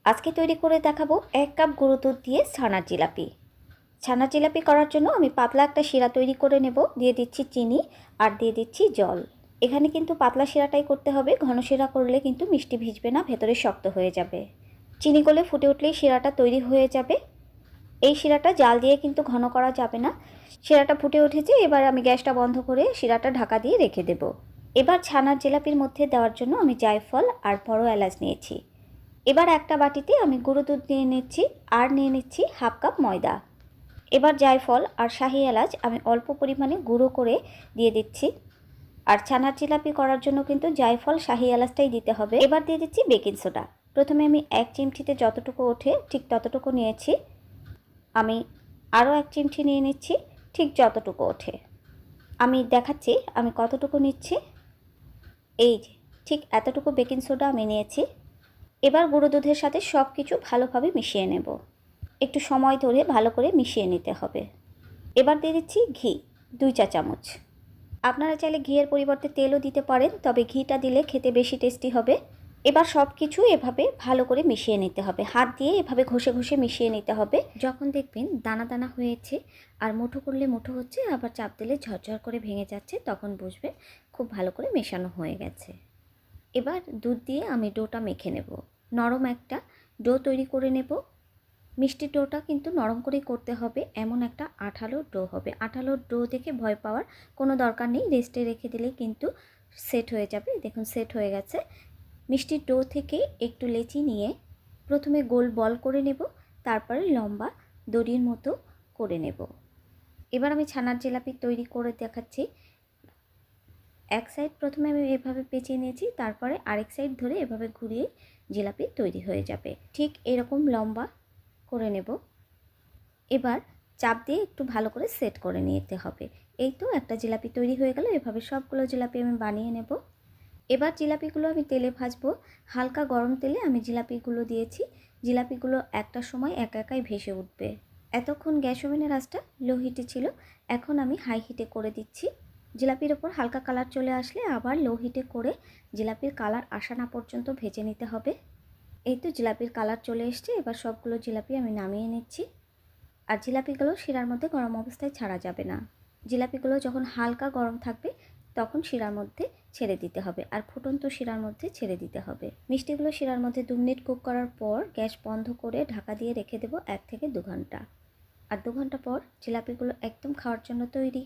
আজকে তৈরি করে দেখাবো 1 কাপ গুঁড়ো দুধ দিয়ে ছানার জিলাপি। ছানার জিলাপি করার জন্য আমি পাতলা একটা শিরা তৈরি করে নেব। দিয়ে দিচ্ছি চিনি আর দিয়ে দিচ্ছি জল। এখানে কিন্তু পাতলা শিরাটাই করতে হবে, ঘন শিরা করলে কিন্তু মিষ্টি ভিজবে না, ভেতরে শক্ত হয়ে যাবে। চিনি গলে ফুটে উঠলেই শিরাটা তৈরি হয়ে যাবে। এই শিরাটা জাল দিয়ে কিন্তু ঘন করা যাবে না। শিরাটা ফুটে উঠেছে, এবার আমি গ্যাসটা বন্ধ করে শিরাটা ঢাকা দিয়ে রেখে দেব। এবার ছানার জিলাপির মধ্যে দেওয়ার জন্য আমি জায়ফল আর বড় এলাচ নিয়েছি। এবার একটা বাটিতে আমি গুঁড়ো দুধ নিয়ে নিচ্ছি আর নিয়ে নিচ্ছি হাফ কাপ ময়দা। এবার জায়ফল আর শাহি এলাচ আমি অল্প পরিমাণে গুঁড়ো করে দিয়ে দিচ্ছি। আর ছানার জিলাপি করার জন্য কিন্তু জায়ফল শাহি এলাচটাই দিতে হবে। এবার দিয়ে দিচ্ছি বেকিং সোডা। প্রথমে আমি 1 চিমটিতে যতটুকু ওঠে ঠিক ততটুকু নিয়েছি। আমি আরও 1 চিমটি নিয়ে নিচ্ছি, ঠিক যতটুকু ওঠে। আমি দেখাচ্ছি আমি কতটুকু নিচ্ছি। এই যে ঠিক এতটুকু বেকিং সোডা আমি নিয়েছি। এবার গুঁড়ো দুধের সাথে সব কিছু ভালোভাবে মিশিয়ে নেব। একটু সময় ধরে ভালো করে মিশিয়ে নিতে হবে। এবার দিয়ে দিচ্ছি ঘি 2 চা চামচ। আপনারা চাইলে ঘিয়ের পরিবর্তে তেলও দিতে পারেন, তবে ঘিটা দিলে খেতে বেশি টেস্টি হবে। এবার সব কিছু এভাবে ভালো করে মিশিয়ে নিতে হবে, হাত দিয়ে এভাবে ঘষে ঘষে মিশিয়ে নিতে হবে। যখন দেখবেন দানা দানা হয়েছে আর মুঠো করলে মুঠো হচ্ছে, আবার চাপ দিলে ঝরঝর করে ভেঙে যাচ্ছে, তখন বুঝবেন খুব ভালো করে মেশানো হয়ে গেছে। এবার দুধ দিয়ে আমি ডোটা মেখে নেব। নরম একটা ডো তৈরি করে নেব। মিষ্টির ডোটা কিন্তু নরম করেই করতে হবে, এমন একটা আঠালো ডো হবে। আঠালো ডো দেখে ভয় পাওয়ার কোনো দরকার নেই, রেস্টে রেখে দিলে কিন্তু সেট হয়ে যাবে। দেখুন সেট হয়ে গেছে। মিষ্টির ডো থেকে একটু লেচি নিয়ে প্রথমে গোল বল করে নেব, তারপরে লম্বা দড়ির মতো করে নেব। এবার আমি ছানার জিলাপি তৈরি করে দেখাচ্ছি। এক সাইড প্রথমে আমি এভাবে পেঁচিয়ে নিয়েছি, তারপরে আরেক সাইড ধরে এভাবে ঘুরিয়ে জিলাপি তৈরি হয়ে যাবে। ঠিক এরকম লম্বা করে নেব। এবার চাপ দিয়ে একটু ভালো করে সেট করে নিতে হবে। এই তো একটা জিলাপি তৈরি হয়ে গেল। এভাবে সবগুলো জিলাপি আমি বানিয়ে নেব। এবার জিলাপিগুলো আমি তেলে ভাজবো। হালকা গরম তেলে আমি জিলাপিগুলো দিয়েছি। জিলাপিগুলো একটা সময় একা একাই ভেসে উঠবে। এতক্ষণ গ্যাস ওভেনের আঁচটা লো হিটে ছিল, এখন আমি হাই হিটে করে দিচ্ছি। জিলাপির ওপর হালকা কালার চলে আসলে আবার লো হিটে করে জিলাপির কালার আসা না পর্যন্ত ভেজে নিতে হবে। এই তো জিলাপির কালার চলে এসছে। এবার সবগুলো জিলাপি আমি নামিয়ে নিচ্ছি। আর জিলাপিগুলো শিরার মধ্যে গরম অবস্থায় ছাড়া যাবে না। জিলাপিগুলো যখন হালকা গরম থাকবে তখন শিরার মধ্যে ছেড়ে দিতে হবে, আর ফুটন্ত শিরার মধ্যে ছেড়ে দিতে হবে। মিষ্টিগুলো শিরার মধ্যে 2 মিনিট কুক করার পর গ্যাস বন্ধ করে ঢাকা দিয়ে রেখে দেবো 1 থেকে 2 ঘন্টা। আর 2 ঘন্টা পর জিলাপিগুলো একদম খাওয়ার জন্য তৈরি।